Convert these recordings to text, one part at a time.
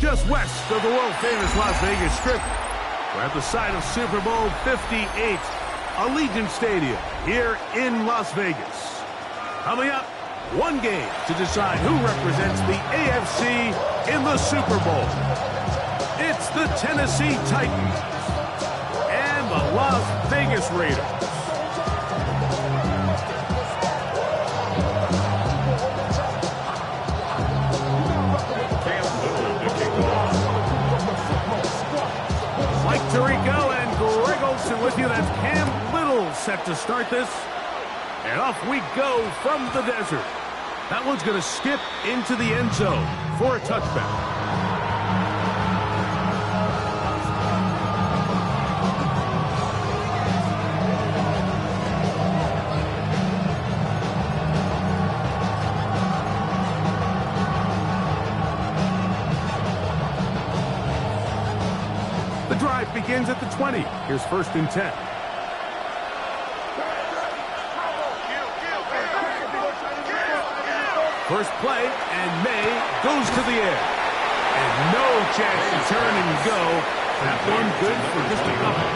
just west of the world-famous Las Vegas Strip. We're at the site of Super Bowl 58, Allegiant Stadium here in Las Vegas. Coming up, one game to decide who represents the AFC in the Super Bowl. It's the Tennessee Titans and the Las Vegas Raiders. Mike Tirico and Greg Olsen with you. That's Cam Little set to start this. And off we go from the desert. That one's going to skip into the end zone for a touchback. The drive begins at the 20. Here's 1st and 10. First play, and May goes to the air. And no chance to turn and go. That one good for just a couple.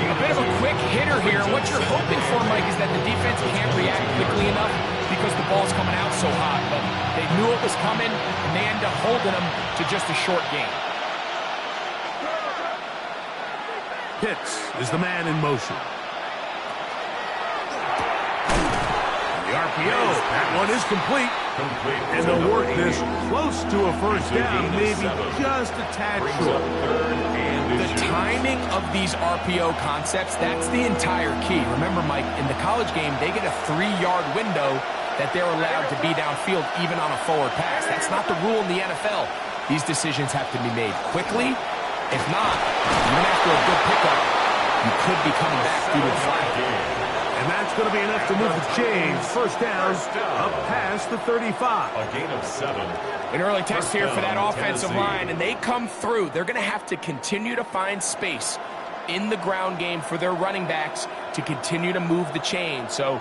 A bit of a quick hitter here. What you're hoping for, Mike, is that the defense can't react quickly enough because the ball's coming out so hot. But they knew it was coming, and they end up holding them to just a short game. Pitts is the man in motion. RPO. That one is complete. And they'll work this close to a first down, maybe just a tad short. The timing of these RPO concepts, that's the entire key. Remember, Mike, in the college game, they get a 3-yard window that they're allowed to be downfield even on a forward pass. That's not the rule in the NFL. These decisions have to be made quickly. If not, even after a good pickup, you could be coming back through the flag. And that's going to be enough to move the chains. First down, up past the 35. A gain of 7. An early test here for that offensive line, and they come through. They're going to have to continue to find space in the ground game for their running backs to continue to move the chain. So,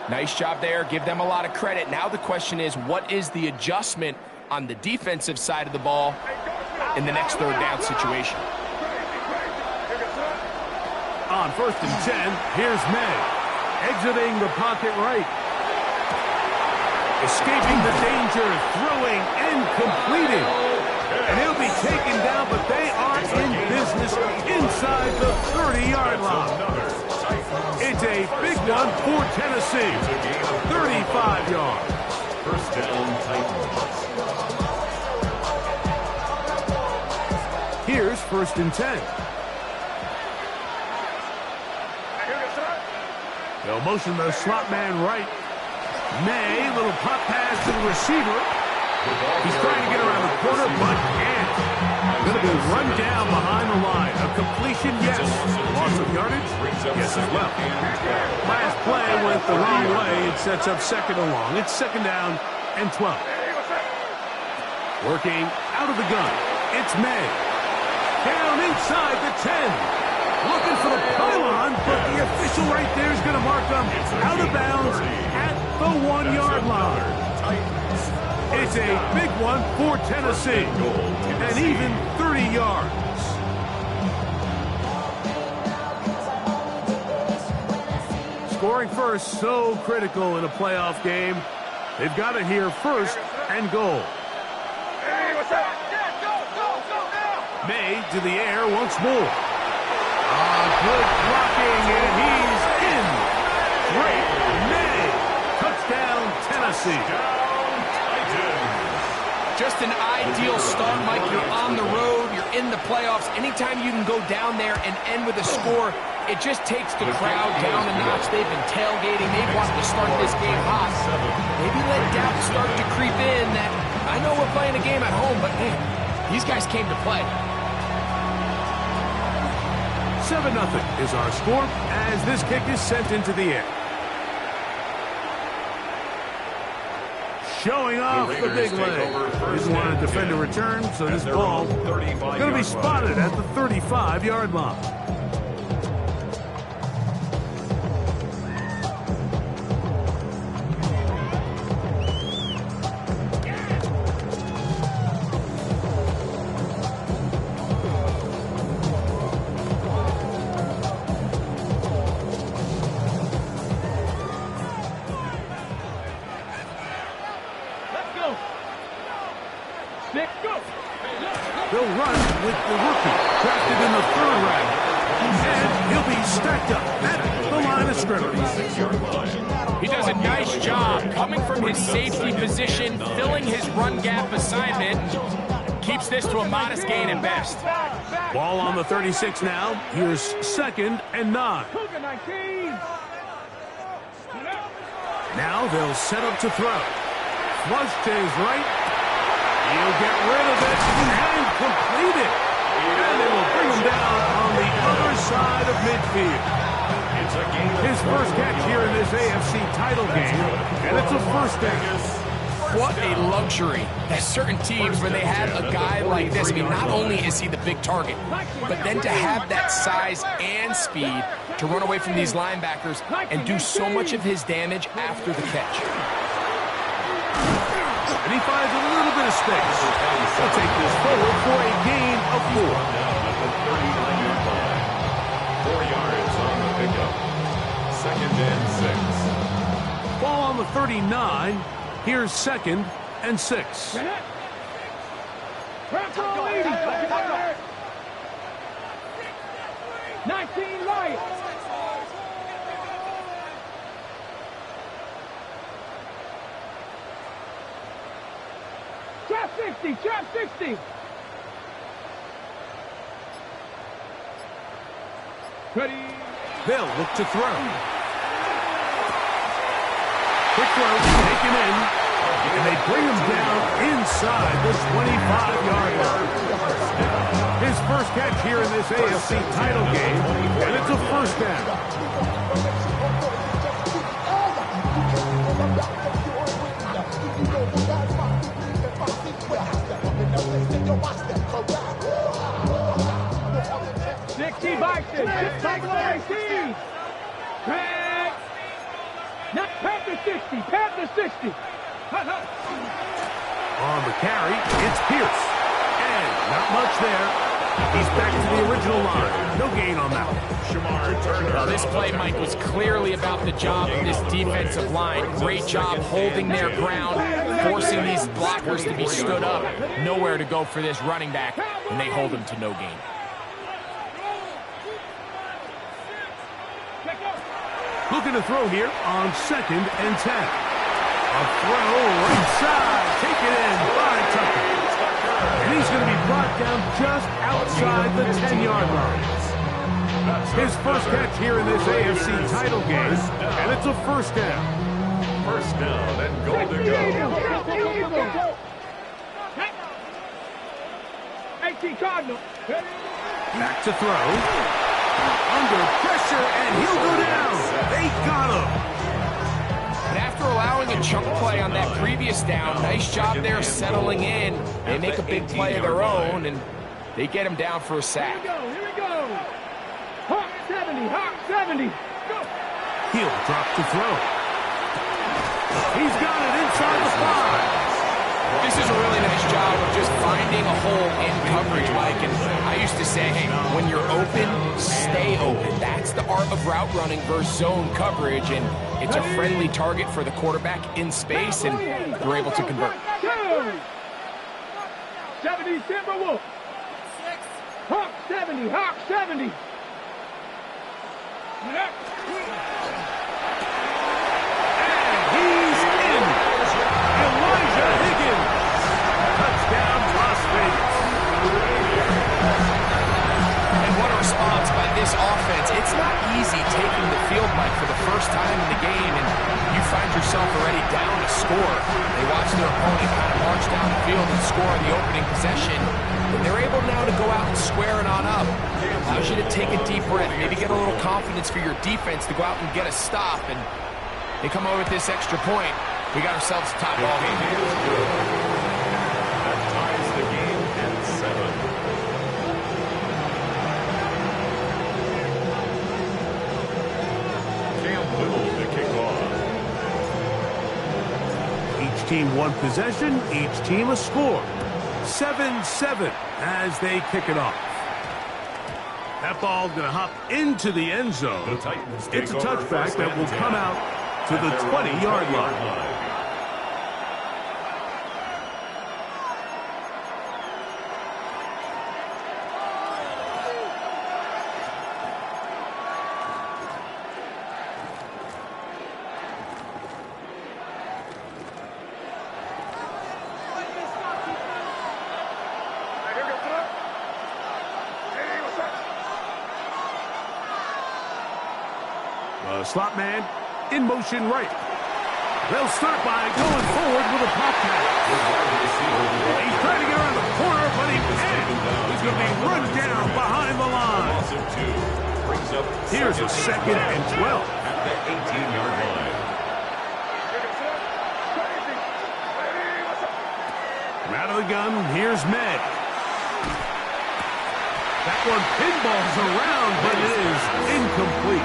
nice job there. Give them a lot of credit. Now the question is, what is the adjustment on the defensive side of the ball in the next 3rd down situation? On 1st and 10, here's May. Exiting the pocket right. Escaping the danger, throwing and completing. And he'll be taken down, but they are in business inside the 30-yard line. It's a big one for Tennessee. 35 yards. First down, Titans. Here's 1st and 10. They'll motion the slot man right. May, little pop pass to the receiver. He's trying to get around the corner, but can't. Going to be run down behind the line. A completion, yes. Loss of yardage, yes as well. Last play went the wrong way. It sets up 2nd and long. It's 2nd down and 12. Working out of the gun. It's May. Down inside the 10. Looking for the pylon, but the official right there is going to mark them out of bounds at the 1-yard line. It's a big one for Tennessee, and even 30 yards. Scoring first, so critical in a playoff game. They've got it here, 1st and goal. May to the air once more. Good blocking, and he's in. Great May. Touchdown, Tennessee. Just an ideal start, Mike. You're on the road. You're in the playoffs. Anytime you can go down there and end with a score, it just takes the crowd down a notch. They've been tailgating. They've wanted to start this game hot. Maybe let doubt start to creep in that I know we're playing a game at home, but man, these guys came to play. 7-0 is our score as this kick is sent into the air. Showing off the big leg. Didn't want to defend a return, so this ball is going to be spotted at the 35-yard line. They'll run with the rookie, drafted in the 3rd round. And he'll be stacked up at the line of scrimmage. He does a nice job coming from his safety position, filling his run gap assignment. Keeps this to a modest gain at best. Ball on the 36 now. Here's 2nd and 9. Now they'll set up to throw. Flush to his right. He'll get rid of it and complete it. And they will bring him down on the other side of midfield. His first catch here in this AFC title game, and it's a 1st down. What a luxury that certain teams, when they have a guy like this, I mean, not only is he the big target, but then to have that size and speed to run away from these linebackers and do so much of his damage after the catch. And he finds a little bit of space. He'll take this forward for a gain of 4. 4 yards on the pickup. 2nd and 6. Ball on the 39. Here's 2nd and 6. 19 right. Trap 60, trap 60. Ready. They'll look to throw. Quick throw, taken in, and they bring him down inside the 25-yard line. His first catch here in this AFC title game, and it's a 1st down. Panther 60, Panther 60. On the carry, it's Pierce. And not much there. He's back to the original line. No gain on that one. Well, this play, Mike, was clearly about the job of this defensive line. Great job holding their ground, forcing these blockers to be stood up. Nowhere to go for this running back, and they hold him to no gain. Looking to throw here on 2nd and 10. A throw right side. Take it in by Tucker. And he's going to be brought down just outside the 10-yard line. His first catch here in this AFC title game, and it's a 1st down. 1st down and goal to go. 18 Cardinal. Back to throw. Under pressure, and he'll go down. They got him. And after allowing a chunk play on that previous down, nice job there settling in. They make a big play of their own, and they get him down for a sack. Here we go. Hawk 70, Hawk 70. Go. He'll drop to throw. He's got it inside the 5. This is a really nice job of just finding a hole in coverage, Mike. And I used to say, hey, when you're open, stay open. That's the art of route running versus zone coverage. And it's a friendly target for the quarterback in space, and they're able to convert. 70 Timberwolf. Hawk 70, Hawk 70. He's in. Elijah Higgins. Touchdown, Las Vegas. And what a response by this offense. It's not easy taking the field, Mike, for the first time in the game, and you find yourself already down to score. They watch their opponent kind of march down the field and score on the opening possession, and they're able now to go out and square it on up. Allows you to take a deep breath, maybe get a little confidence for your defense to go out and get a stop, and they come over with this extra point. We got ourselves a top ball game. That ties the game at 7. Cam Little to kick off. Each team one possession, each team a score. 7-7 as they kick it off. That ball's going to hop into the end zone. It's a touchback that will come out to the 20-yard line. The slot man in motion right. They'll start by going forward with a pop pass. He's trying to get around the corner, but he can't. He's going to be run down behind the line. Here's a 2nd and 12. At the 18-yard line. From out of the gun, here's Med. That one pinballs around, but it is incomplete.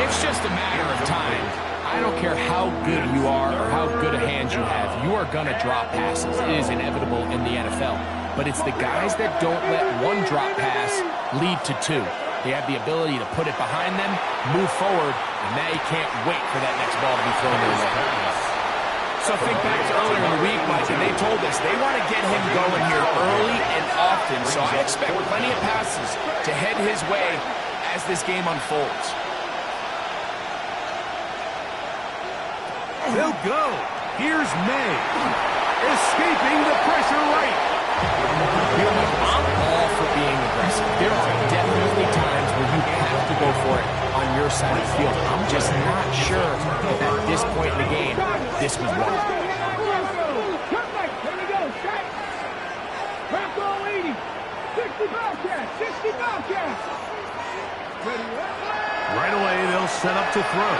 It's just a matter of time. I don't care how good you are or how good a hand you have. You are going to drop passes. It is inevitable in the NFL. But it's the guys that don't let one drop pass lead to 2. They have the ability to put it behind them, move forward, and now you can't wait for that next ball to be thrown their way. So think back to earlier in the week, Mike, and they told us they want to get him going here early and often. So I expect plenty of passes to head his way as this game unfolds. They'll go. Here's May. Escaping the pressure right. I'm all for being aggressive. There are definitely times where you have to go for it on your side of the field. I'm just not sure if at this point in the game, this was one. Here we go. Shot. Bronco 80. 60 Bobcats. 60 Bobcats. Right away, they'll set up to throw.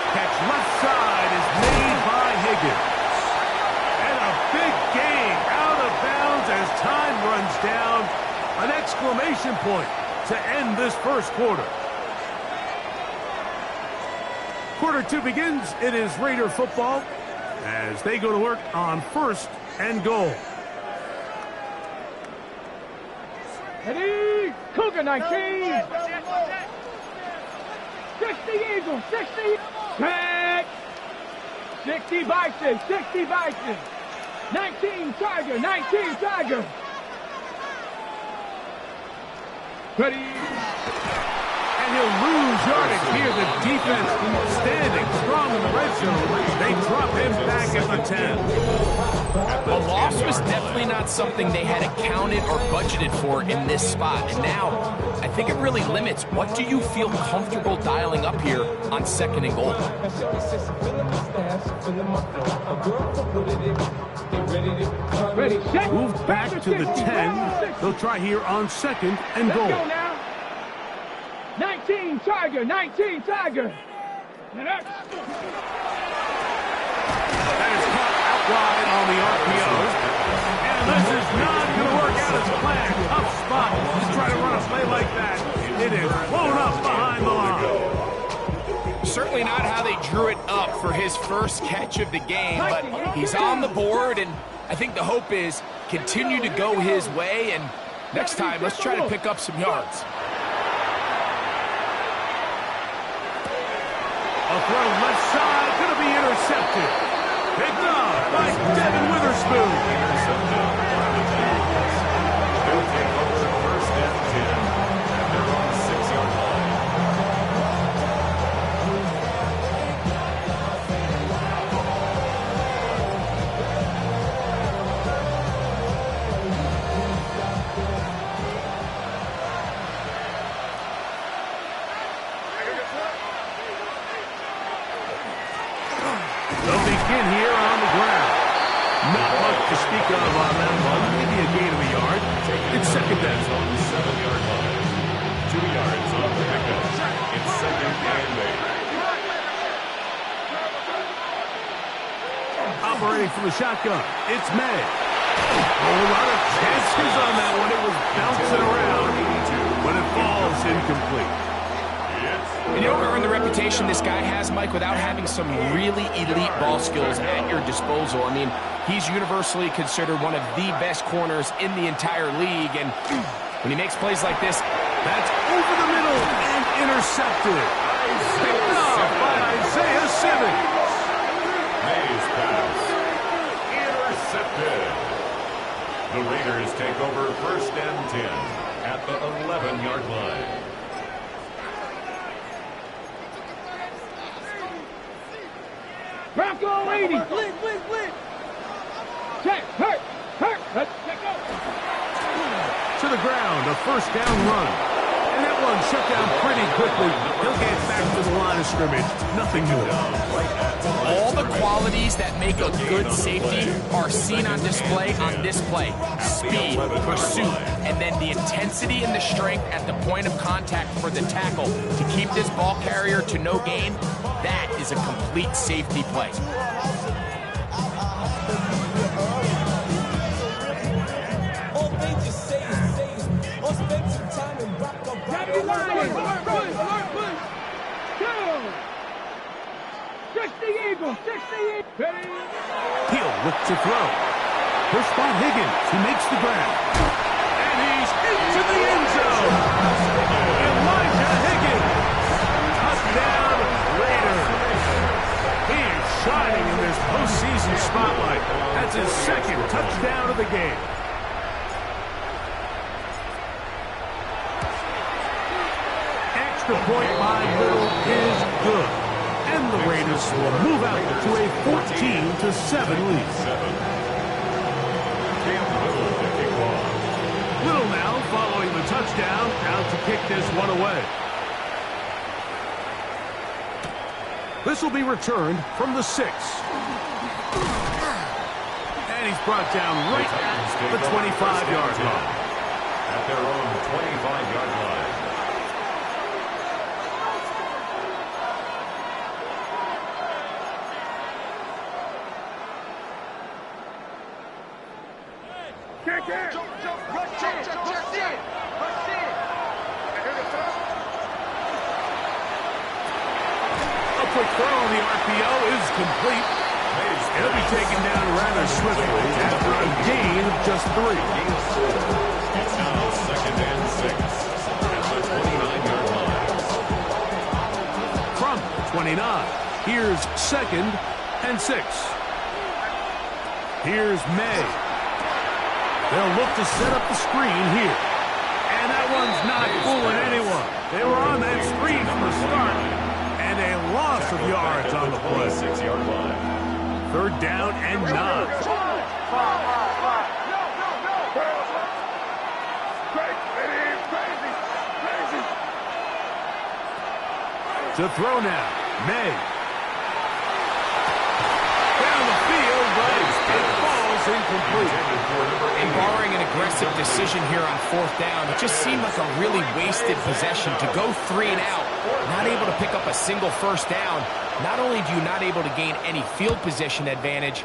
Catch left side is made by Higgins. And a big gain out of bounds as time runs down. An exclamation point to end this first quarter. Quarter 2 begins. It is Raider football as they go to work on 1st and goal. Ready? Cougar 19. 60 Eagles. 60. Tag. 60 Bison. 60 Bison. 19 Tiger. 19 Tiger. Ready? And he'll lose yardage here. The defense standing strong in the red zone. They drop him back at the 10. The loss was definitely not something they had accounted or budgeted for in this spot. And now, I think it really limits what do you feel comfortable dialing up here on 2nd and goal. Ready, set. Move back to the 10. They'll try here on 2nd and goal. Let's go now. 19 Tiger. 19 Tiger. That is caught out wide on the RPO. And this is not going to work out as planned. Tough spot to try to run a play like that. It is blown up behind the line. Certainly not how they drew it up for his first catch of the game, but he's on the board, and I think the hope is continue to go his way, and next time, let's try to pick up some yards. A throw left side, going to be intercepted. Picked up by Devin Witherspoon. They'll take over 1st and 10. They're on the 6-yard line. They'll begin here on the ground. Not much to speak of on that one. Maybe a gain of a yard. It's 2nd down. On the 7-yard line. 2 yards on the pickup. It's 2nd and 8. Operating from the shotgun. It's May. A lot of chances on that one. It was bouncing around, but it falls incomplete. And you don't earn the reputation this guy has, Mike, without having some really elite ball skills at your disposal. I mean, he's universally considered one of the best corners in the entire league, and when he makes plays like this, that's over the middle and intercepted. Picked up by Isaiah Simmons. May's pass. Intercepted. The Raiders take over 1st and 10 at the 11-yard line. Bronco 80. Blitz. Check. Hurt. Let's check out. To the ground, a 1st down run. And that one shut down pretty quickly. He'll get back to the line of scrimmage. Nothing more. All the qualities that make a good safety are seen on display on this play. Speed, pursuit, and then the intensity and the strength at the point of contact for the tackle to keep this ball carrier to no gain. That is a complete safety play. He'll look to throw. Pushed by Higgins, who makes the grab. And he's into the end zone. Elijah Higgins. Touchdown, Raiders. He is shining in this postseason spotlight. That's his second touchdown of the game. Extra point by Little is good. And the Raiders will move out to a 14-7 lead. Little now following the touchdown, out to kick this one away. This will be returned from the 6. And he's brought down right at the 25-yard line. At their own 25-yard line. Quick throw on the RPO is complete. He'll be taken down rather swiftly after a gain of just 3. It's now 2nd and 6 at the 29-yard line. From 29, here's 2nd and 6. Here's May. They'll look to set up the screen here. And that one's not fooling anyone. They were on that screen from the start. And a loss of yards on the play. 6-yard line. 3rd down and 9. To throw now, May. Down the field, but it falls incomplete. And barring an aggressive decision here on 4th down, it just seemed like a really wasted possession to go 3 and out. Not able to pick up a single 1st down. Not only do you not able to gain any field position advantage,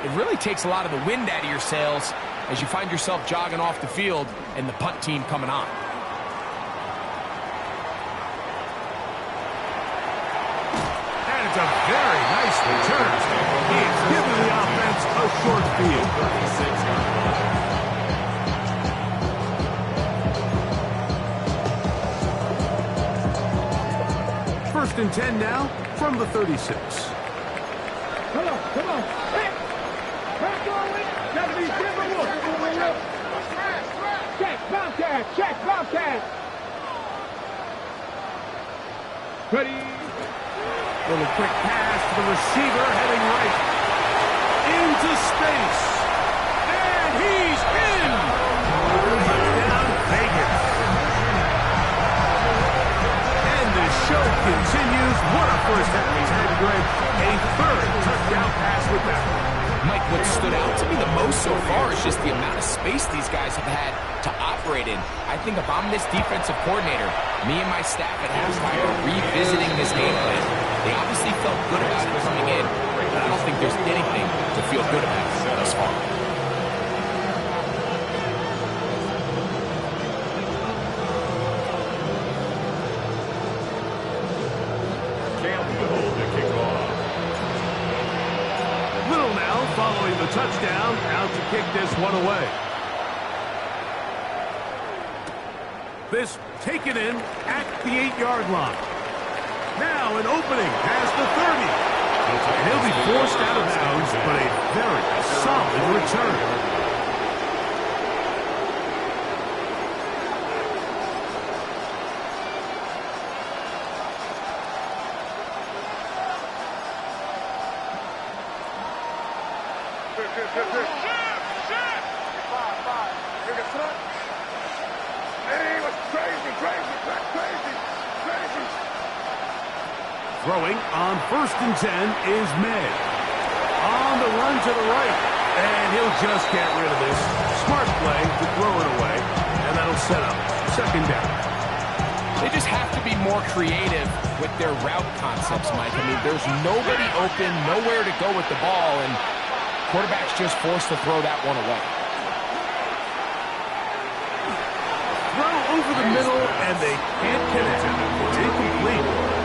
it really takes a lot of the wind out of your sails as you find yourself jogging off the field and the punt team coming on. And it's a very nice return. He's given the offense a short field. 36-yard line. First and 10 now from the 36. Come on. Hey. Back going. Gotta be different. Check, Bobcat. Ready. Little quick pass to the receiver, heading right into space. And he's in. Touchdown, Vegas. And the show continues. What a first half he's had, Greg. A 3rd touchdown pass with that one. Mike, what stood out to me the most so far is just the amount of space these guys have had to operate in. I think if I'm this defensive coordinator, me and my staff at halftime are revisiting this game plan. They obviously felt good about it coming in, but I don't think there's anything to feel good about thus far. Campbell to kick off. Little now following the touchdown, out to kick this one away. This taken in at the 8-yard line. Now an opening past the 30. And he'll be forced out of bounds, but a very solid return. Hey, it was crazy. Throwing on 1st and 10 is May. On the run to the right. And he'll just get rid of this. Smart play to throw it away. And that'll set up 2nd down. They just have to be more creative with their route concepts, Mike. I mean, there's nobody open, nowhere to go with the ball, and quarterback's just forced to throw that one away. Throw over the middle, and they can't connect. It's incomplete.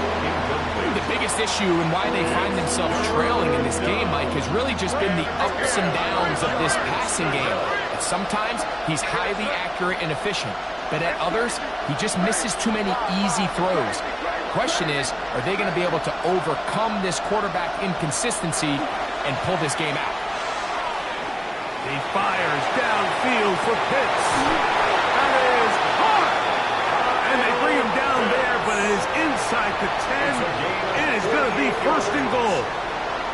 The biggest issue and why they find themselves trailing in this game, Mike, has really just been the ups and downs of this passing game. Sometimes he's highly accurate and efficient, but at others, he just misses too many easy throws. The question is, are they going to be able to overcome this quarterback inconsistency and pull this game out? He fires downfield for Pitts. That is hard. And they bring him down there, but it is inside the 10. It is going to be 1st and goal.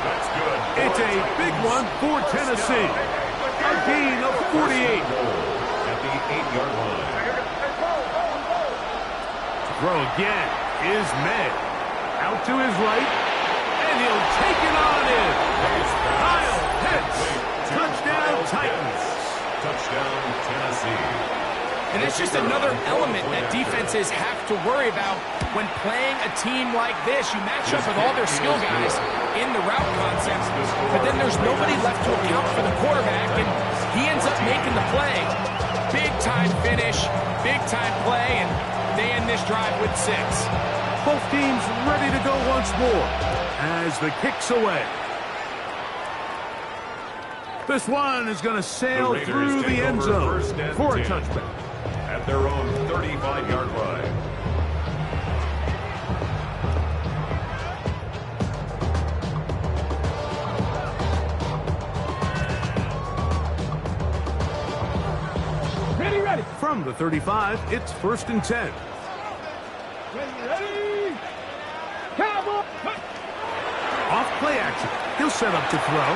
That's good. It's a big one for Tennessee. A gain of 48. At the 8-yard line. Throw again is May. Out to his right, and he'll take it on in. Kyle Pitts. Touchdown Titans. Touchdown Tennessee. And it's just another element that defenses have to worry about when playing a team like this. You match up with all their skill guys in the route concepts, but then there's nobody left to account for the quarterback, and he ends up making the play. Big-time finish, big-time play, and they end this drive with 6. Both teams ready to go once more as the kick's away. This one is going to sail through the end zone for a touchback. At their own 35-yard line. Ready. From the 35, it's 1st and 10. Ready. Cowboy. Off play action. He'll set up to throw.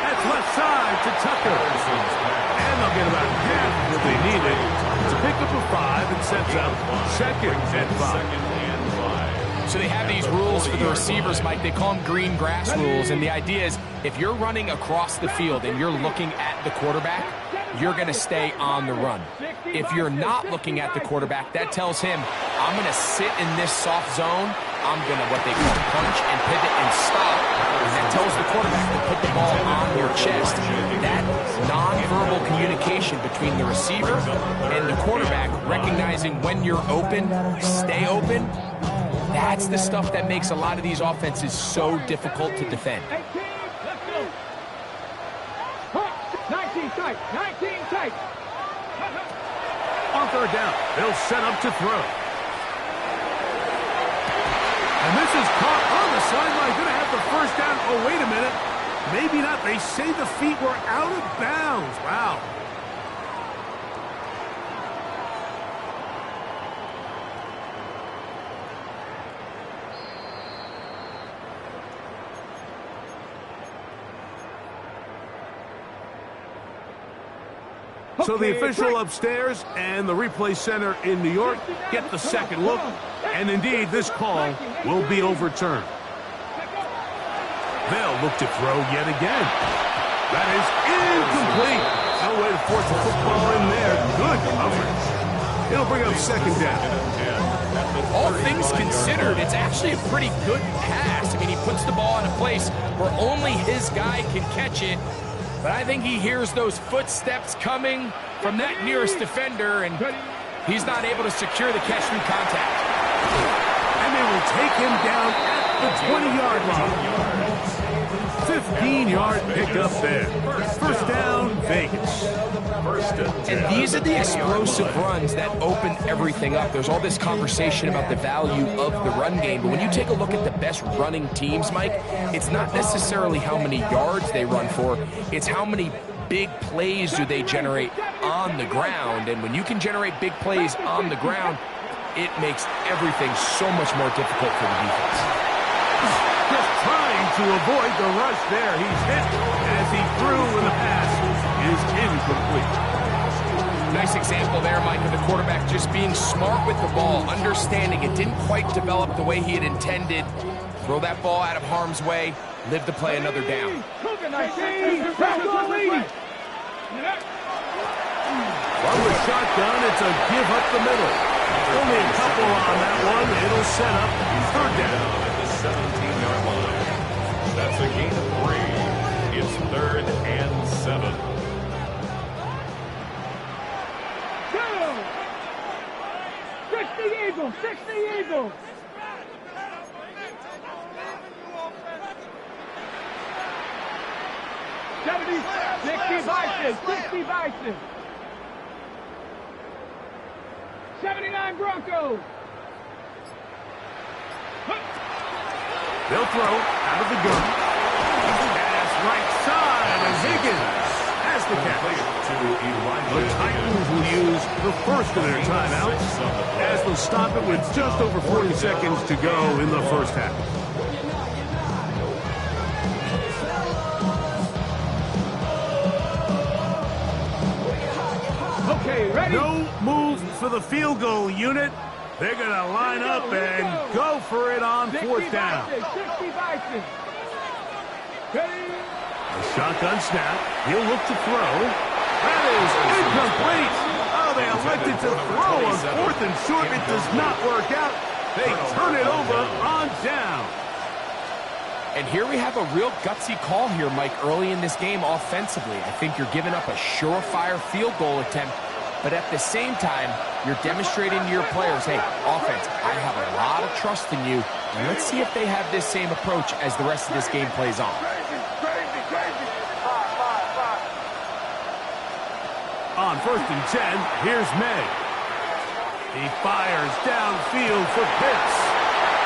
That's left side to Tucker. And they'll get about half what they needed to pick up a 5 and sets up 2nd and 5. So they have these rules for the receivers, Mike. They call them green grass rules, and the idea is if you're running across the field and you're looking at the quarterback, you're going to stay on the run. If you're not looking at the quarterback, that tells him, I'm going to sit in this soft zone. I'm going to what they call punch and pivot and stop. And that tells the quarterback to put the ball on your chest. That nonverbal communication between the receiver and the quarterback, recognizing when you're open, stay open, that's the stuff that makes a lot of these offenses so difficult to defend. 18, let's go. 19 tight, 19 tight. On 3rd down, they'll set up to throw. And this is caught on the sideline. Going to have the 1st down. Oh, wait a minute. Maybe not. They say the feet were out of bounds. Wow. So the official upstairs and the replay center in New York get the 2nd look, and indeed this call will be overturned. They'll look to throw yet again. That is incomplete. No way to force the football in there. Good coverage. It'll bring up 2nd down. All things considered, it's actually a pretty good pass. I mean, he puts the ball in a place where only his guy can catch it. But I think he hears those footsteps coming from that nearest defender, and he's not able to secure the catch through contact. And they will take him down at the 20-yard line. 15-yard pickup there. 1st down, Vegas. And these are the explosive runs that open everything up. There's all this conversation about the value of the run game, but when you take a look at the best running teams, Mike, it's not necessarily how many yards they run for, it's how many big plays do they generate on the ground. And when you can generate big plays on the ground, it makes everything so much more difficult for the defense. Just trying to avoid the rush there. He's hit as he threw, and the pass is incomplete. Nice example there, Mike, of the quarterback just being smart with the ball, understanding it didn't quite develop the way he had intended. Throw that ball out of harm's way. Live to play another down. From the shotgun, it's a give up the middle. Only a couple on that one. It'll set up third down at the 17-yard line. That's a gain of 3. It's 3rd and 7. Go! 60 Eagles! 60 Eagles! $60 Bison! 79 Broncos! They'll throw out of the gun. Pass right side, and Higgins has the catch. The Titans will use the first of their timeouts as they'll stop it with just over 40 seconds to go in the first half. Okay, ready? No move for the field goal unit. They're going to line up and go for it on fourth down. 60 Bison. Ready? A shotgun snap. He'll look to throw. That is incomplete. Oh, they elected to throw on fourth and short. It does not work out. They turn it over on down. And here we have a real gutsy call here, Mike, early in this game offensively. I think you're giving up a surefire field goal attempt, but at the same time, you're demonstrating to your players, hey, offense, I have a lot of trust in you, and let's see if they have this same approach as the rest of this game plays on. On 1st and 10, here's May. He fires downfield for Pitts.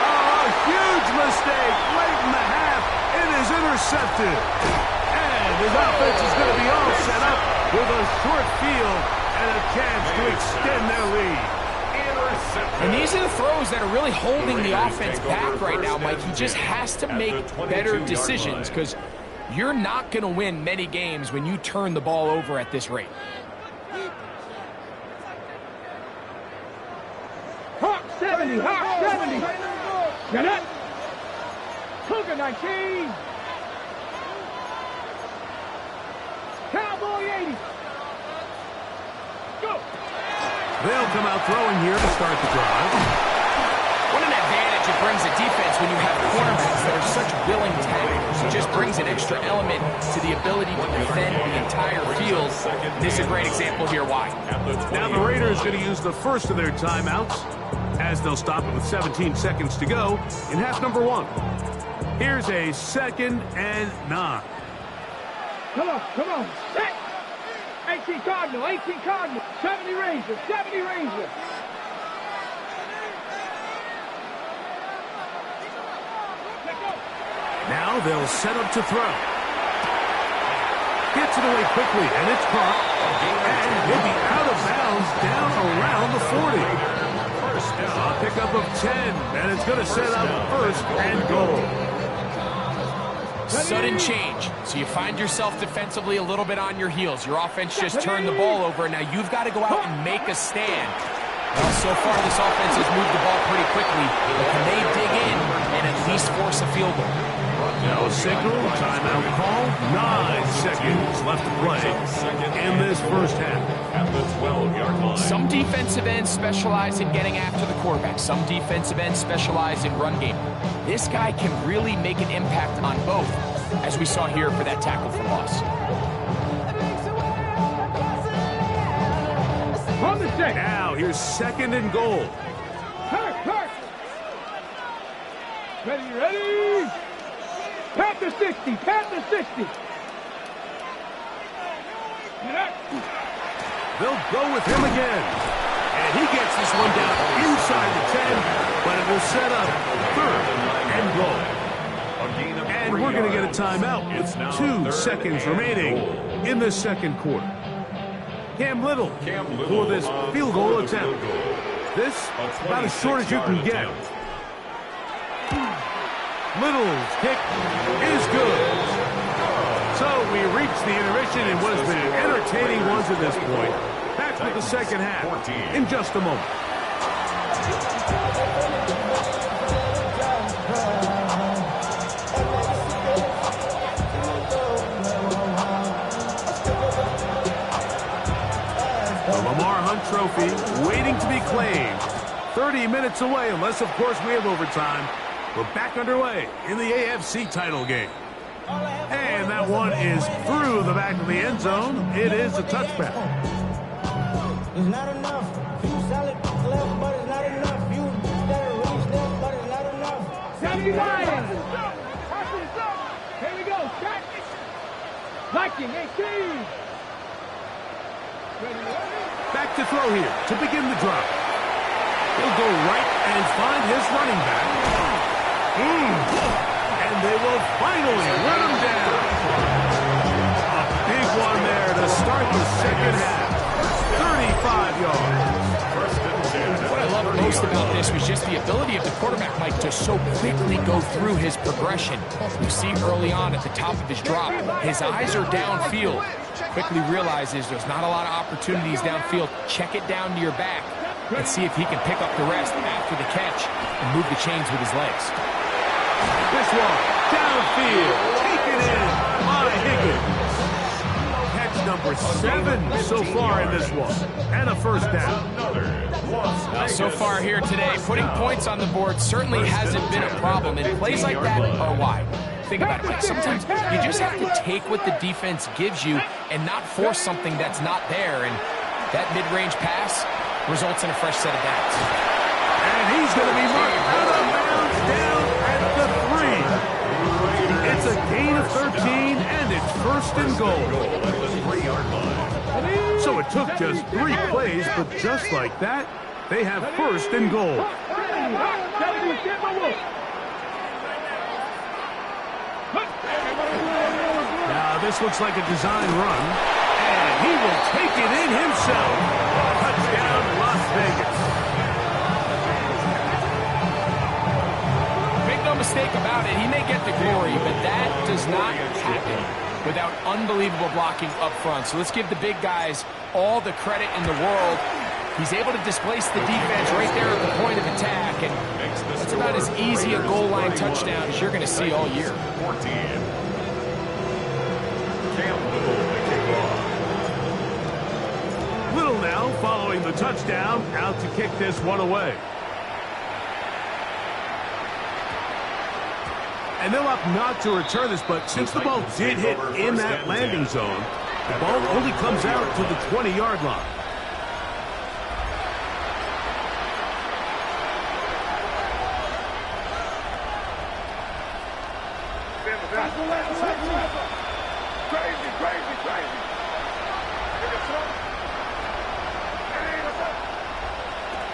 Oh, a huge mistake late in the half. It is intercepted. And his offense is going to be all set up with a short field and a chance to extend their lead. And these are the throws that are really holding the offense back right now, Mike. He just has to make better decisions because you're not going to win many games when you turn the ball over at this rate. Hawk 70, Hawk 70. Get it. Cougar 19. Cowboy 80. Go. They'll come out throwing here to start the drive. What an advantage it brings a defense when you have cornerbacks that are such willing tacklers. It just brings an extra element to the ability to defend the entire field. This is a great example here why. Now the Raiders are going to use the first of their timeouts as they'll stop it with 17 seconds to go in half number 1. Here's a 2nd and 9. Come on. Set. 18 Cardinal, 70 Ranger, 70 Ranger. Now they'll set up to throw. Gets it away quickly, and it's caught. And he'll be out of bounds down around the 40. A pickup of 10, and it's going to set up 1st and goal. Sudden change. So you find yourself defensively a little bit on your heels. Your offense just turned the ball over, and now you've got to go out and make a stand. Well, so far this offense has moved the ball pretty quickly, but can they dig in and at least force a field goal? Now a signal, timeout call, 9 seconds left to play in this first half. At the 12-yard line. Some defensive ends specialize in getting after the quarterback. Some defensive ends specialize in run game. This guy can really make an impact on both, as we saw here for that tackle for loss. On the stick. Now here's 2nd and goal. Hurt. Ready. Panther 60. They'll go with him again. And he gets this one down inside the 10, but it will set up 3rd and goal. And we're going to get a timeout with 2 seconds remaining in the 2nd quarter. Cam Little for this field goal attempt. This about as short as you can get. Little's kick is good. So we reach the intermission in what has been an entertaining one to this point. Back with the second half in just a moment. trophy waiting to be claimed. 30 minutes away, unless, of course, we have overtime. We're back underway in the AFC title game. And that one is through the back of the end zone. It is a touchback. It's not enough. You solid left, but it's not enough. You gotta reach left, but it's not enough. 79. Here we go. Start. Liking 18. Back to throw here to begin the drive. He'll go right and find his running back. And they will finally run him down. A big one there to start the second half. 35 yards. What I love most about this was just the ability of the quarterback, Mike, to so quickly go through his progression. You see early on at the top of his drop, his eyes are downfield. Quickly realizes there's not a lot of opportunities downfield. Check it down to your back and see if he can pick up the rest after the catch and move the chains with his legs. This one, downfield, taken in by Higgins. Catch number 7 so far in this one, and a first down. Now, so far here today, putting points on the board certainly hasn't been a problem, and plays like that are why. Think about it, Mike. Sometimes you just have to take what the defense gives you and not force something that's not there, and that mid-range pass results in a fresh set of downs. And he's going to be marked out of bounds down at the 3. It's a gain of 13, and it's first and goal. So it took just 3 plays, but just like that, they have first and goal. Now this looks like a design run, and he will take it in himself. Touchdown, Las Vegas. Make no mistake about it, he may get the glory, but that does not happen without unbelievable blocking up front. So let's give the big guys all the credit in the world. He's able to displace the defense right there at the point of attack, and that's about as easy a goal line touchdown as you're going to see all year. 14. Little now following the touchdown, out to kick this one away. And they'll opt not to return this, but since the ball did hit in that landing zone, the ball only comes out to the 20-yard line.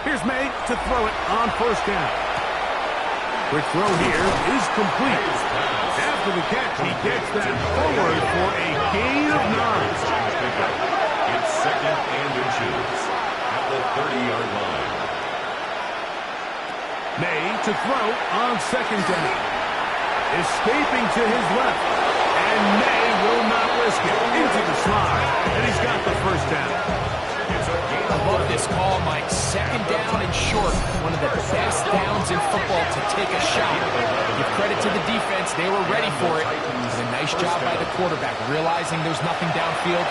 Here's May to throw it on first down. Quick throw here is complete. After the catch, he gets that forward for a gain of 9. It's second and inches at the 30-yard line. May to throw on second down. Escaping to his left. And May will not risk it. Into the slide. And he's got the first down. I love this call, Mike. Second down and short. One of the best downs in football to take a shot. Give credit to the defense. They were ready for it. And a nice job by the quarterback. Realizing there's nothing downfield.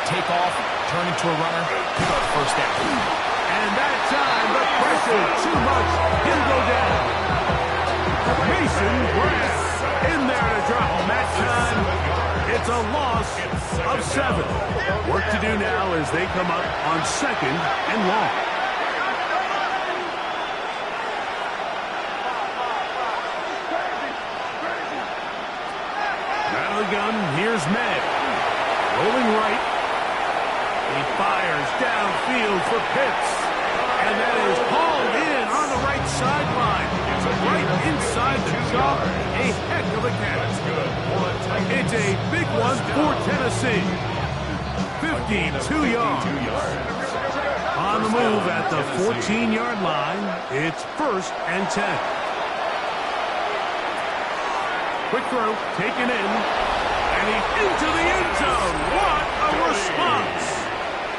Take off, turn into a runner, pick up first down. And that time, the pressure too much. He'll go down. Mason Grant in there to drop him. That time, it's a loss of 7. Work to do now as they come up on second and long. Out of the gun, here's May. Rolling right. He fires downfield for Pitts. And that is hauled in on the right sideline. Right inside the chalk. A heck of a catch. It's a big one for Tennessee. 52 yards. On the move at the 14-yard line. It's first and 10. Quick throw, taken in. And he's into the end zone. What a response.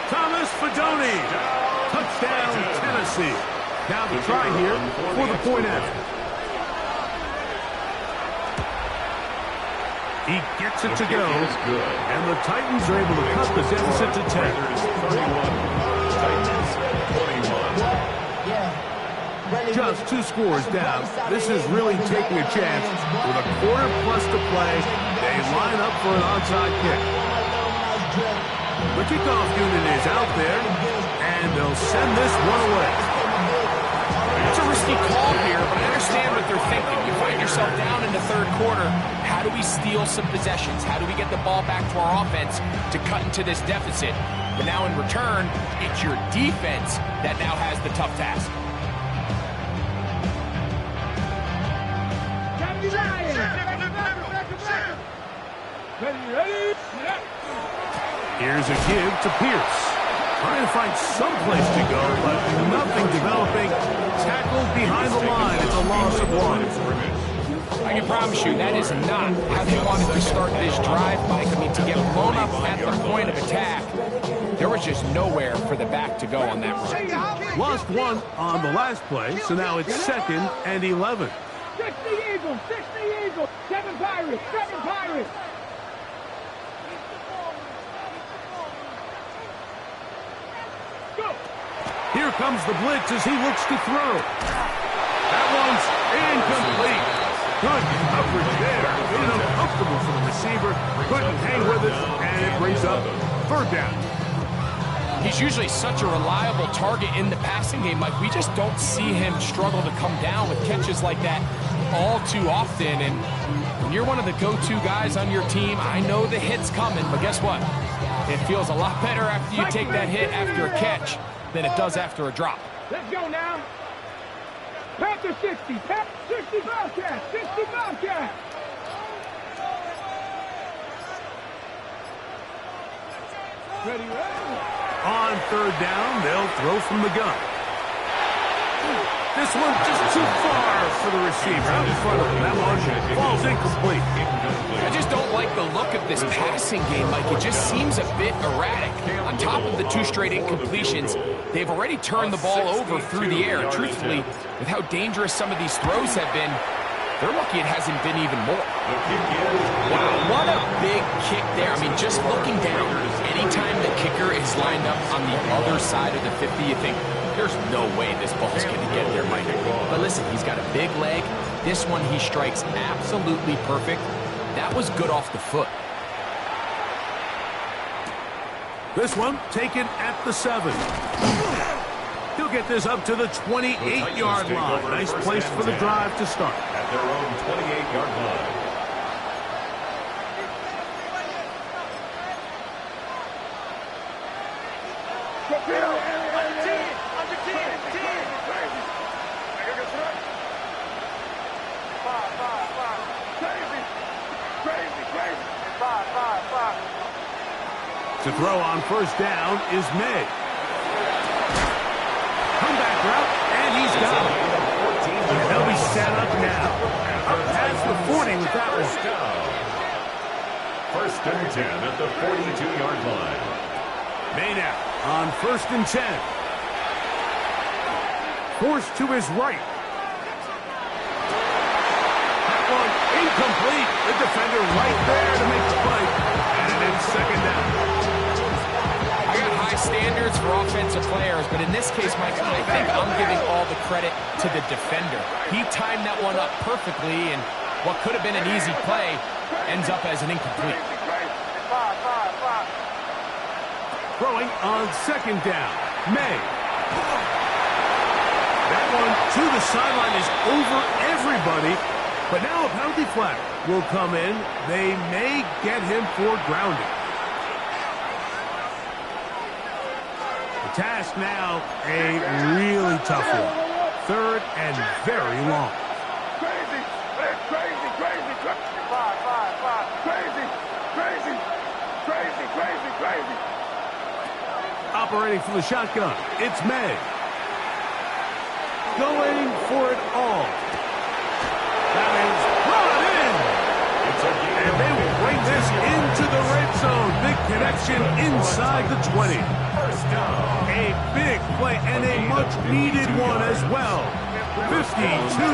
Thomas Fidone. Touchdown, Tennessee. Now the try here for the point after. He gets it to go, and the Titans are able to cut the deficit to 10. Just 2 scores down. This is really taking a chance. With a quarter plus to play, they line up for an onside kick. The kickoff unit is out there, and they'll send this one away. It's a risky call here, but I understand what they're thinking. You find yourself down in the third quarter. How do we steal some possessions? How do we get the ball back to our offense to cut into this deficit? But now in return, it's your defense that now has the tough task. Here's a give to Pierce. Trying to find some place to go, but nothing developing. Tackled behind the line. It's a loss of 1. I can promise you that is not how they wanted to start this drive, Mike. I mean, to get blown up at the point of attack, there was just nowhere for the back to go on that run. Lost 1 on the last play, so now it's 2nd and 11. 60 Eagles, 60 Eagles, 7 Pirates, 7 Pirates. Here comes the blitz as he looks to throw. That one's incomplete. Good coverage there. Made it uncomfortable for the receiver. Couldn't hang with it, and it brings up 3rd down. He's usually such a reliable target in the passing game, Mike. We just don't see him struggle to come down with catches like that all too often. And when you're one of the go-to guys on your team, I know the hit's coming, but guess what? It feels a lot better after you take that hit after a catch than it does after a drop. Let's go now. Panther 60, 60 Bobcats, 60 Bobcats. Ready. On 3rd down, they'll throw from the gun. This one just too far for the receiver. Out in front of him. That one falls incomplete. I just don't like the look of this passing game, Mike. It just seems a bit erratic. On top of the 2 straight incompletions, they've already turned the ball over through the air. Truthfully, with how dangerous some of these throws have been, they're lucky it hasn't been even more. Wow, what a big kick there. I mean, just looking down, anytime the kicker is lined up on the other side of the 50, you think, there's no way this ball's going to get there, Mike. But listen, he's got a big leg. This one he strikes absolutely perfect. That was good off the foot. This one taken at the 7. He'll get this up to the 28-yard line. Nice place for the drive to start. At their own 28-yard line. To throw on 1st down is May. Comeback route, and he's got it. And they'll be set up now. Up past the 40 with that one. 1st and 10 at the 42-yard line. May now on 1st and 10. Forced to his right. That one incomplete. The defender right there to make the play. And it's 2nd down. I got high standards for offensive players, but in this case, Mike, I think I'm giving all the credit to the defender. He timed that one up perfectly, and what could have been an easy play ends up as an incomplete. Throwing on 2nd down. May. That one to the sideline is over everybody, but now a penalty flag will come in. They may get him for grounding. The task now, a really tough one. 3rd and very long. Crazy, crazy, crazy, crazy. Crazy, crazy, crazy, crazy, crazy. Operating from the shotgun, it's May. Going for it all. That is brought in. And they will bring this into the red zone. Big connection inside the 20. A big play and a much-needed one as well. 52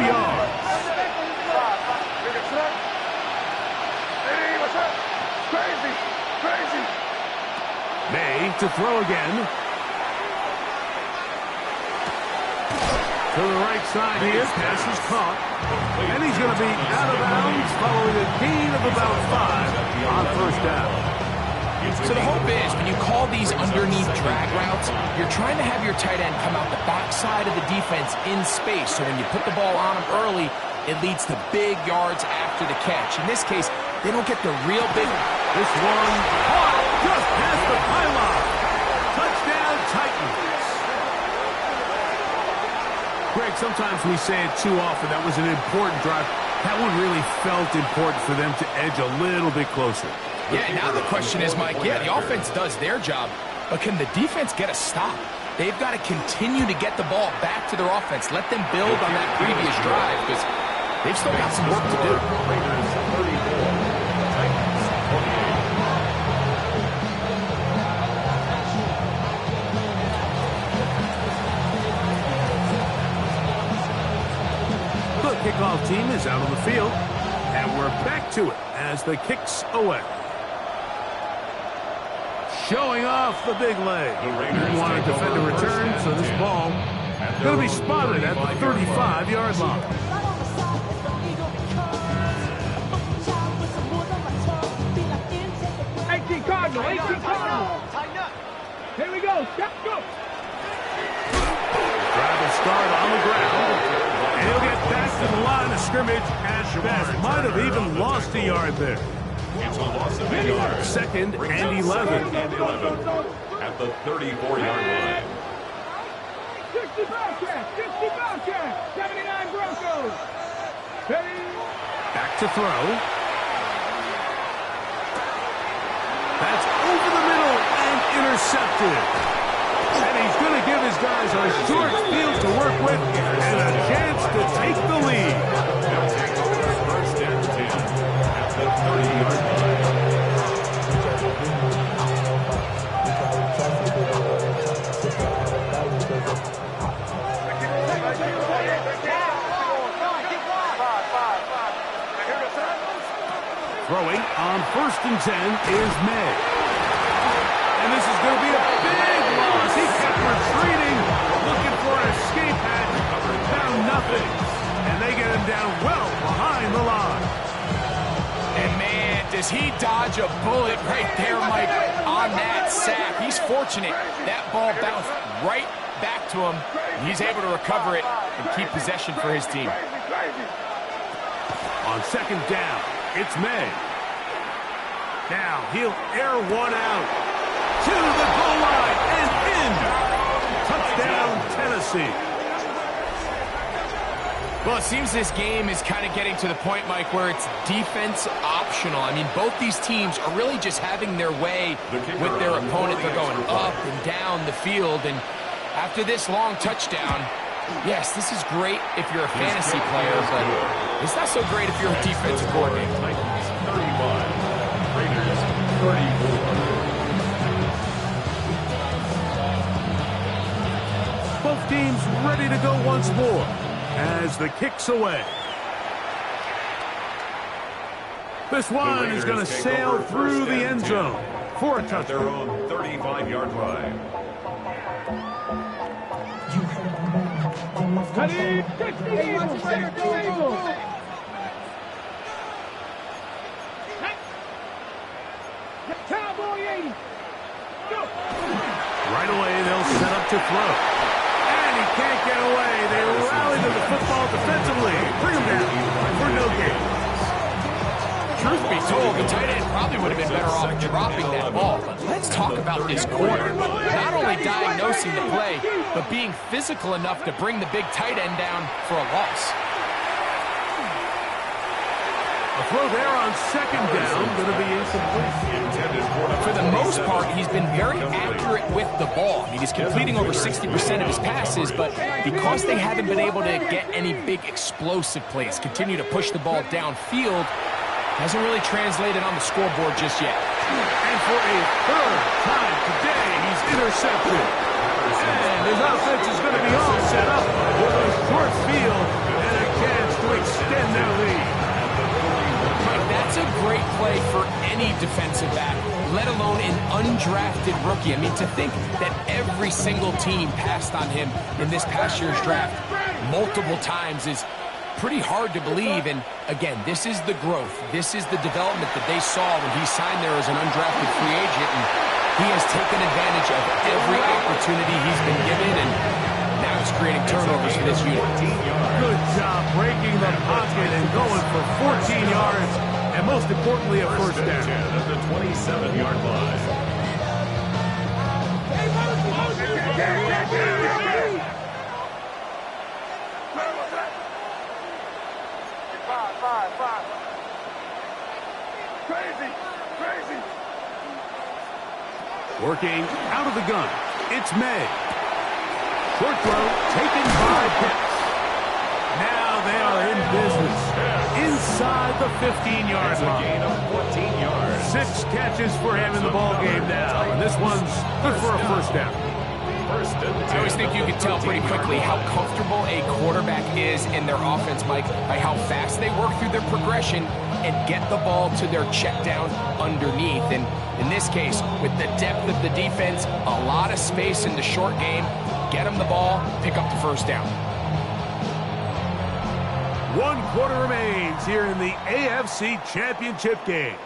yards. Crazy, crazy. May to throw again. To the right side here. Pass is caught. And he's going to be out of bounds following a gain of about 5 on first down. So the hope is, when you call these underneath drag routes, you're trying to have your tight end come out the backside of the defense in space. So when you put the ball on him early, it leads to big yards after the catch. In this case, they don't get the real big. This one caught just past the pylon. Touchdown, Titans. Greg, sometimes we say it too often. That was an important drive. That one really felt important for them to edge a little bit closer. Yeah, now the question is, Mike, yeah, the offense does their job, but can the defense get a stop? They've got to continue to get the ball back to their offense. Let them build on that previous drive, because they've still got some work to do. Raiders 34, Titans 28. The kickoff team is out on the field, and we're back to it as the kick's away. Showing off the big leg. Didn't want to defend a return, so this ball going to be spotted at the 35-yard line. 18 Cardinal, 18 Cardinal. Here we go, step, go. Drive will start on the ground, and he'll get back to the line of scrimmage at best. Might have even lost a yard there. It's a loss of 8 yards. Second and 11. At the 34-yard line. 60 Bobcats, 60 Bobcats, 79 Broncos. Back to throw. That's over the middle and intercepted. And he's going to give his guys a short field to work with and a chance to take the lead. They'll take over first and 10 at the 30-yard line. Throwing on first and 10 is May. And this is going to be a big loss. He kept retreating, looking for an escape hatch, found nothing. And they get him down well behind the line. And man, does he dodge a bullet right there, Mike, on that sack. He's fortunate. That ball bounced right back to him. He's able to recover it and keep possession for his team. On second down, it's May. Now he'll air one out to the goal line and in. Touchdown, Tennessee. Well, it seems this game is kind of getting to the point, Mike, where it's defense optional. I mean, both these teams are really just having their way with their opponent. They're going up and down the field. And after this long touchdown, yes, this is great if you're a fantasy player, but it's not so great if you're a defensive coordinator. Titans 31, Raiders 34. Both teams ready to go once more as the kick's away. This one is going to sail through the end zone for a At their touchdown. own 35-yard line. Ready, 60 Eagles, 60 Eagles. Cowboy 80. Go. Right away, they'll set up to throw. And he can't get away. They rally to the football defensively. Bring him down for no gain. Truth be told, the tight end probably would have been better off dropping that ball. But let's talk about this corner. Not only diagnosing the play, but being physical enough to bring the big tight end down for a loss. A throw there on second down, going to be incomplete. For the most part, he's been very accurate with the ball. I mean, he's completing over 60% of his passes, but because they haven't been able to get any big explosive plays, continue to push the ball downfield, hasn't really translated on the scoreboard just yet. And for a third time today, he's intercepted. And his offense is going to be all set up with a short field and a chance to extend their lead. Mike, that's a great play for any defensive back, let alone an undrafted rookie. I mean, to think that every single team passed on him in this past year's draft multiple times is pretty hard to believe. And again, this is the growth. This is the development that they saw when he signed there as an undrafted free agent. And he has taken advantage of every opportunity he's been given, and now it's creating turnovers for this unit. Good job breaking the pocket and going for 14 yards, and most importantly, a first down. At the 27-yard line. Five. Crazy. Working out of the gun, it's May. Short throw taken by Pitts. Now they are in business inside the 15-yard line. Gain of 14 yards. 6 catches for him in the ball game now, and this one's good for a first down. I always think you can tell pretty quickly how comfortable a quarterback is in their offense, Mike, by how fast they work through their progression and get the ball to their check down underneath. And in this case, with the depth of the defense, a lot of space in the short game, get them the ball, pick up the first down. 1 quarter remains here in the AFC Championship game.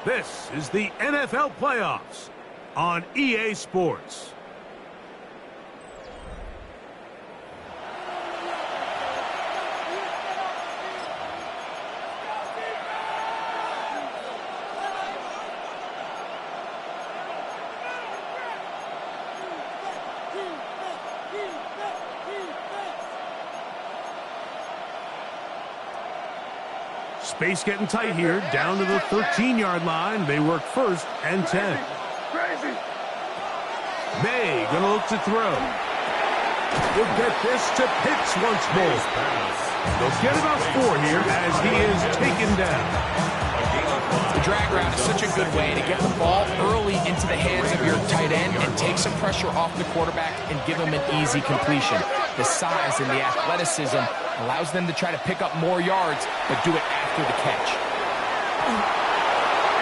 This is the NFL Playoffs on EA Sports. Space getting tight here, down to the 13-yard line. They work first and 10. May gonna look to throw. We'll get this to Pitts once more. They'll get about 4 here as he is taken down. The drag route is such a good way to get the ball early into the hands of your tight end and take some pressure off the quarterback and give him an easy completion. The size and the athleticism allows them to try to pick up more yards, but do it after the catch.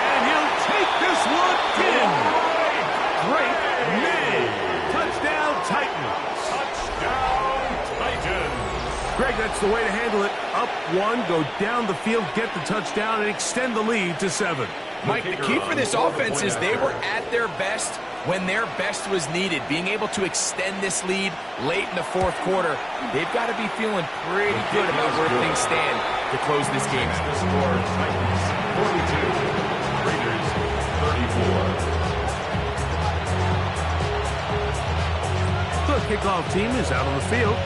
And he'll take this one in. Great May. Touchdown Titans. Greg, that's the way to handle it. Up 1, go down the field, get the touchdown, and extend the lead to 7. Mike, the key for this offense is they were at their best when their best was needed. Being able to extend this lead late in the 4th quarter, they've got to be feeling pretty good about where things stand to close this game. The score, Titans 42, Raiders 34. The kickoff team is out on the field.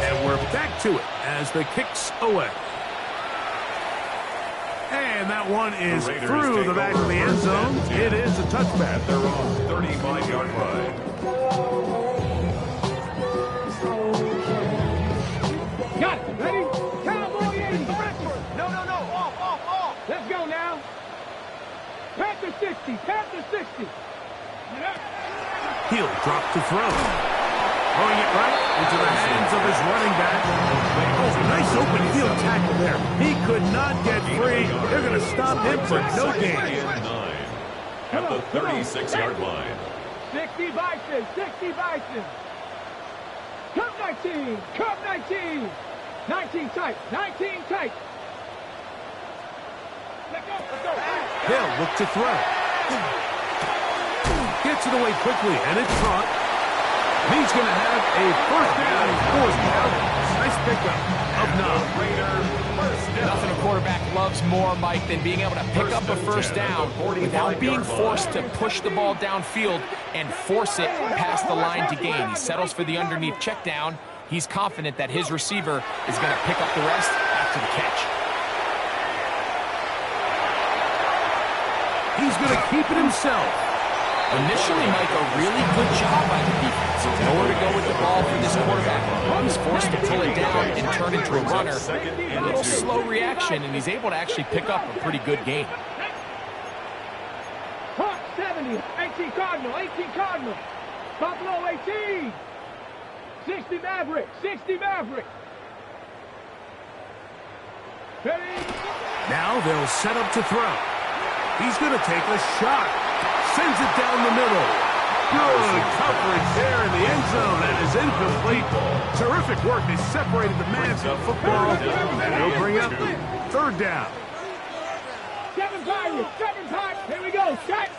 And we're back to it as the kick's away. And that one is through the back of the end zone. It is a touchback. At their own 35-yard line. Got it. Ready? Cowboy 80. No. Off. Let's go now. Panther 60. He'll drop to throw. Throwing it right into the hands of his running back. Oh, nice open field tackle there. He could not get free. They're going to stop him for no gain. At the 36-yard line. 60 Bison. Cup 19. 19 tight. Let's go. They'll look to throw. Gets it away quickly, and it's Trot. He's going to have a first down and 4th down. Nice pickup of Knob. Nothing a quarterback loves more, Mike, than being able to pick up a first down without being forced to push the ball downfield and force it past the line to gain. He settles for the underneath check down. He's confident that his receiver is going to pick up the rest after the catch. He's going to keep it himself. Initially, Mike, a really good job by the defense. Nowhere to go with the ball for this quarterback. He's forced to pull it down and turn into a runner. A little slow reaction, and he's able to actually pick up a pretty good game. Hawk 70, 18 Cardinal. Buffalo 18. 60 Maverick. Ready? Now they'll set up to throw. He's going to take a shot. Sends it down the middle. Good coverage there in the end zone. That is incomplete. Terrific work. They separated the man from the football. And it'll bring up third down. 7-5. Here we go. Set.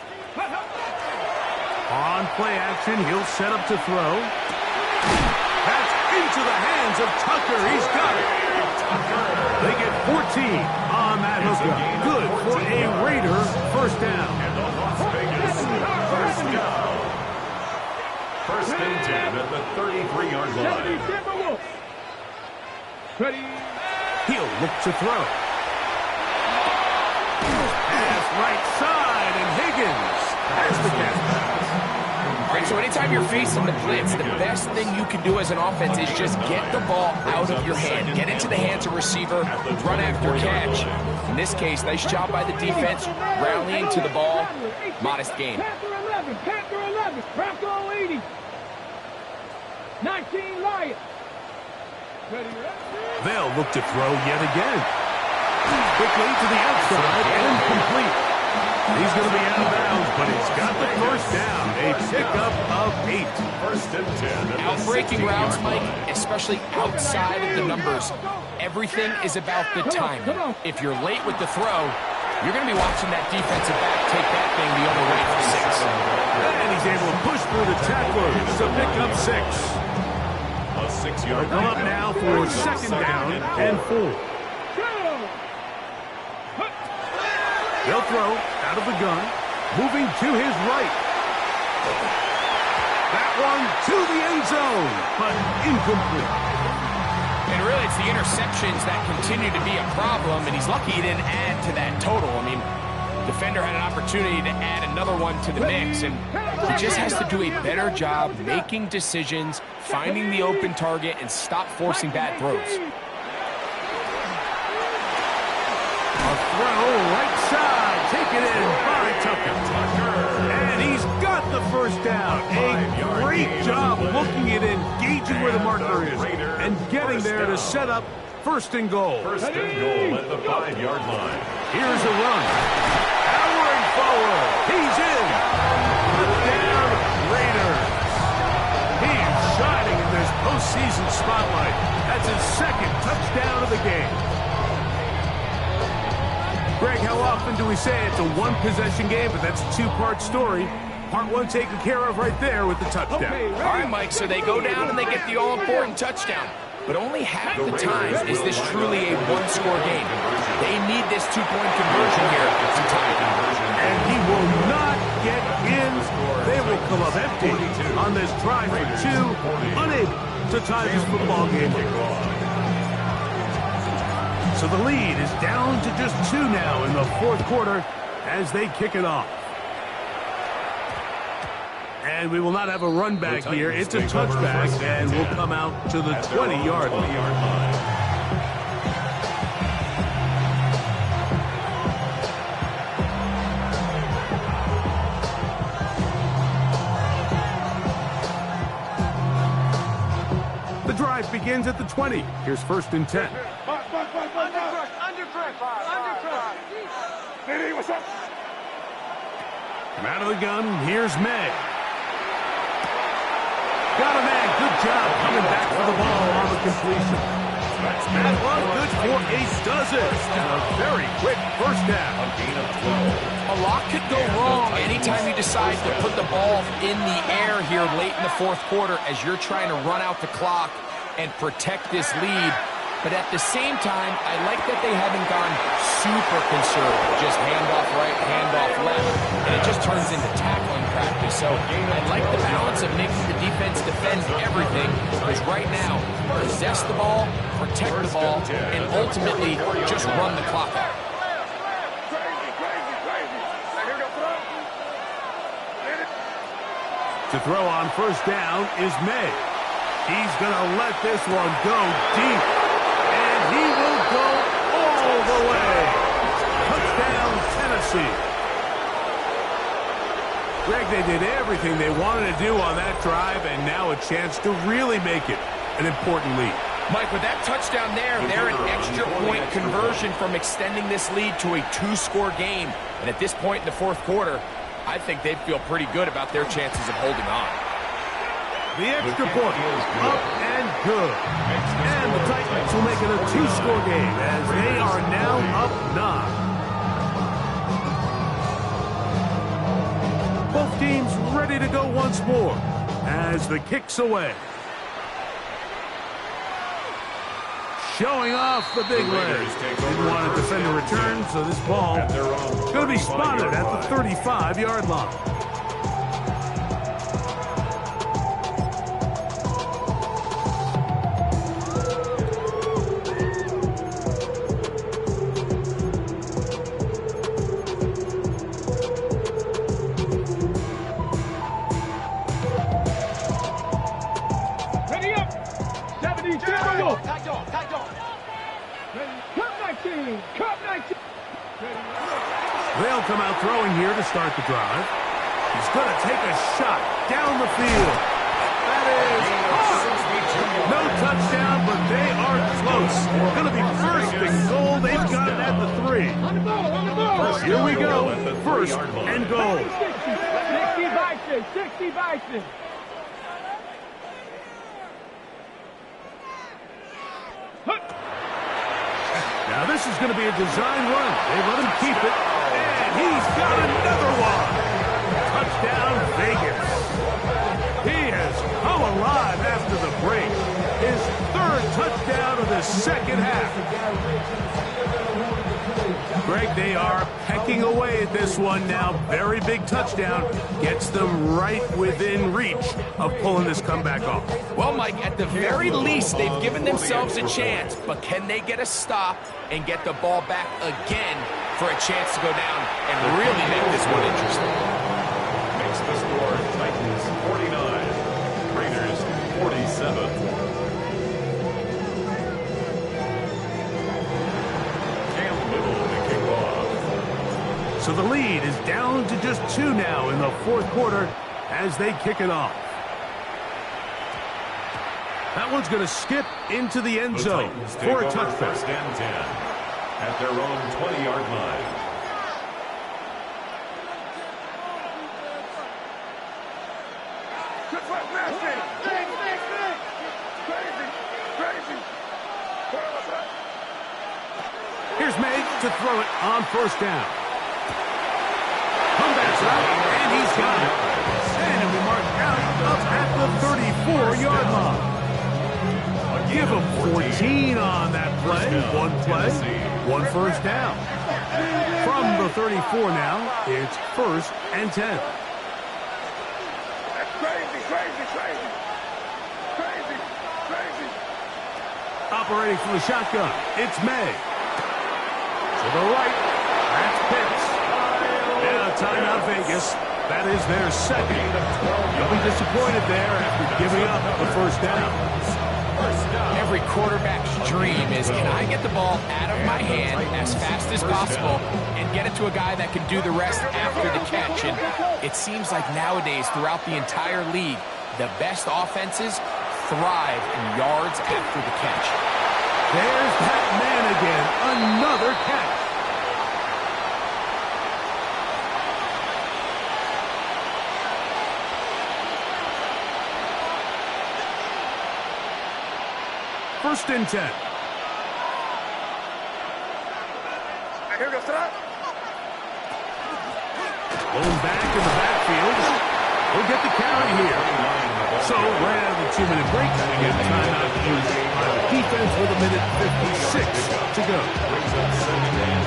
On play action, he'll set up to throw. That's into the hands of Tucker. He's got it. They get 14 on that hookup. Good for a Raider first down. And the Las Vegas first down. First and 10 at the 33-yard line. Ready. He'll look to throw. Pass right side, and Higgins has the catch pass. All right, so anytime you're facing the blitz, the best thing you can do as an offense is just get the ball out of your hand. Get into the hands of receiver, run after catch. In this case, nice job by the defense, rallying to the ball. Modest gain. Panther 11. Bronco 80. 19 Lions. They'll look to throw yet again. Quickly to the outside and complete. He's going to be out of bounds, but he's got the first down. A pickup of 8. First and 10. Outbreaking routes, Mike, especially outside of the numbers. Everything is about the time. If you're late with the throw, you're going to be watching that defensive back take that thing the other way for 6. And he's able to push through the tacklers to pick up 6. A 6-yard Come up now for second down and 4. They'll throw out of the gun, moving to his right. That one to the end zone, but incomplete. And really, it's the interceptions that continue to be a problem, and he's lucky he didn't add to that total. I mean, defender had an opportunity to add another one to the mix, and he just has to do a better job making decisions, finding the open target, and stop forcing bad throws. A throw right side, taken in by Tucker. And he's got the first down. A great job looking at engaging where the marker is and getting there to set up first and goal. First and goal at the 5-yard line. Here's a run. Powering forward. He's in. Touchdown, Raiders. He is shining in this postseason spotlight. That's his second touchdown of the game. Greg, how often do we say it's a one-possession game, but that's a two-part story? Part one taken care of right there with the touchdown. All right, Mike, so they go down and they get the all-important touchdown. But only half the time is this truly a one-score game. They need this two-point conversion here to tie it. And he will not get in. They will come up empty on this try for 2, unable to tie this football game. So the lead is down to just 2 now in the fourth quarter as they kick it off. And we will not have a run back here. It's a touchback, and we'll come out to the 20-yard line. The drive begins at the 20. Here's first and 10. Come out of the gun. Here's May. Got a man. Good job coming back for the ball on the completion. That one good for 8 does it. And a very quick first down. A gain of 12. A lot could go wrong anytime you decide to put the ball in the air here late in the fourth quarter as you're trying to run out the clock and protect this lead. But at the same time, I like that they haven't gone super conservative. Just handoff right, handoff left, and it just turns into tackling practice. So I like the balance of making the defense defend everything, because right now, possess the ball, protect the ball, and ultimately just run the clock out. To throw on first down is May. He's going to let this one go deep. He will go all the way. Touchdown, Tennessee. Greg, they did everything they wanted to do on that drive, and now a chance to really make it an important lead. Mike, with that touchdown there, they're an extra point conversion from extending this lead to a 2-score game. And at this point in the fourth quarter, I think they'd feel pretty good about their chances of holding on. The extra point, up and good. And the Titans will make it a 2-score game as they are now up 9. Both teams ready to go once more as the kick's away. Showing off the big legs. Didn't want to defend a return, so this ball is going to be spotted at the 35-yard line. Ready up. 72. Cup 19. They'll come out throwing here to start the drive. He's going to take a shot down the field. That is no touchdown, but they are close. Going to be first and goal. They've got it at the 3. On the ball. Here we go. First and goal. 60 Bison. Now this is going to be a design run. They let him keep it, and he's got another one. Touchdown, Vegas. He has come alive after the break. His 3rd touchdown of the second half. Greg, they are pecking away at this one now. Very big touchdown. Gets them right within reach of pulling this comeback off. Well, Mike, at the very least, they've given themselves a chance, but can they get a stop and get the ball back again for a chance to go down and really make this one interesting? Makes the score Titans 49, Raiders 47. So the lead is down to just 2 now in the 4th quarter as they kick it off. That one's going to skip into the end zone for a touchdown. 1st and 10 at their own 20-yard line. Here's May to throw it on 1st down. Comebacks out, and he's got it. And it'll be marked out up at the 34-yard line. Give him 14 on that play. 1 1 first down. From the 34 now, it's 1st and 10. That's crazy. Operating from the shotgun, it's May. To the right, that's Pitts. Now timeout Vegas. That is their 2nd. They'll be disappointed there after giving up the 1st down. Every quarterback's dream is, can I get the ball out of my hand as fast as possible and get it to a guy that can do the rest after the catch? And it seems like nowadays, throughout the entire league, the best offenses thrive in yards after the catch. There's that man again. Another catch. First and 10. Going back in the backfield. We'll get the carry here. So right out of the 2-minute break, they get the timeout used by the defense with 1:56 to go. Brings up 2nd and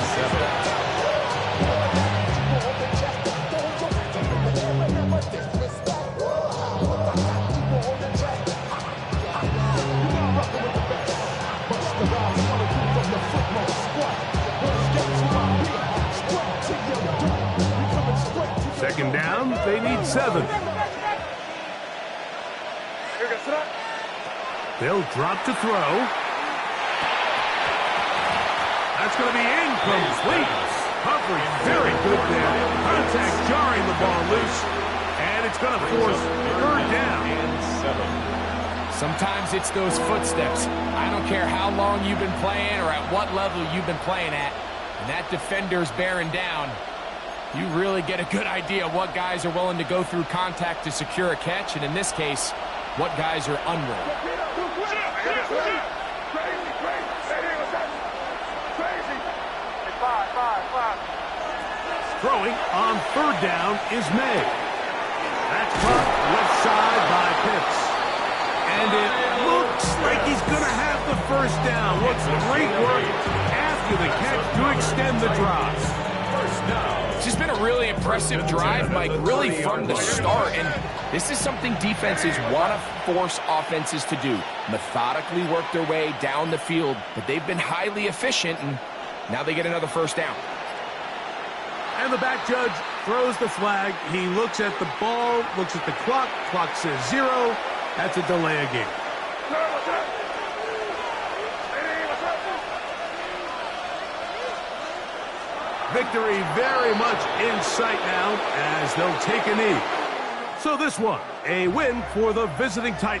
2nd down, they need 7. They'll drop to throw. That's going to be incomplete. Coverage very good there. Contact jarring the ball loose. And it's going to force 3rd down. Sometimes it's those footsteps. I don't care how long you've been playing or at what level you've been playing at. And that defender's bearing down. You really get a good idea what guys are willing to go through contact to secure a catch, and in this case, what guys are unwilling. Throwing on third down is May. That's caught left side by Pitts. And it looks like he's going to have the first down. What's great work after the catch to extend the drive. First down. It's just been a really impressive drive, Mike, really from the start. And this is something defenses want to force offenses to do. Methodically work their way down the field, but they've been highly efficient, and now they get another first down. And the back judge throws the flag. He looks at the ball, looks at the clock. Clock says 0. That's a delay of game. Victory very much in sight now as they'll take a knee. So this one, a win for the visiting Titans.